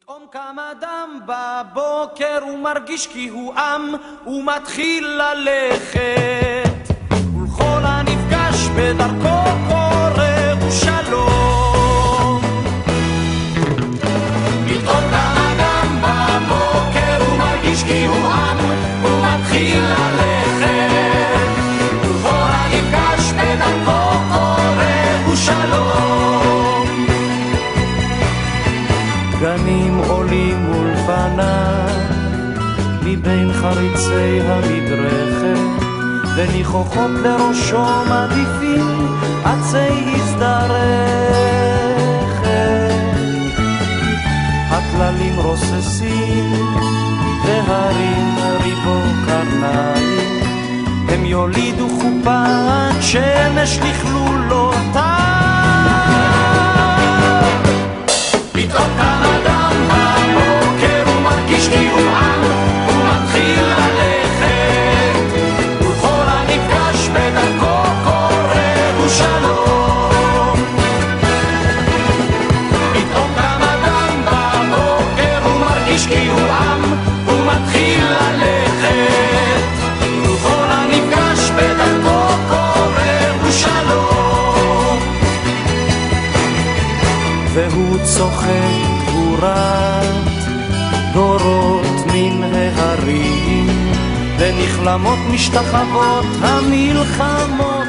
פתאום קם אדם בבוקר ומרגיש כי הוא עם ומתחיל ללכת ולכל הנפגש בדרכו קורא ושלום. פתאום קם אדם בבוקר ומרגיש כי הוא עם ומתחיל ללכת ולכל הנפגש בדרכו קורא ושלום. גנים עולים מול פניו מבין חריצי המדרכת וניחוחות לראשו מדיפים עצי הזדרכת. הכללים רוססים והרים ריבו קרניים הם יולידו חופת שמש לכלולותיו. פתאום קם אדם בבוקר ומרגיש כי הוא עם ומתחיל ללכת ולכל הנפגש בדרכו קורא ושלום. פתאום קם אדם בבוקר ומרגיש כי הוא עם ומתחיל ללכת ולכל הנפגש בדרכו קורא ושלום. והוא צוחק גבורת דורות מן ההרים ונכלמות משתחוות המלחמות.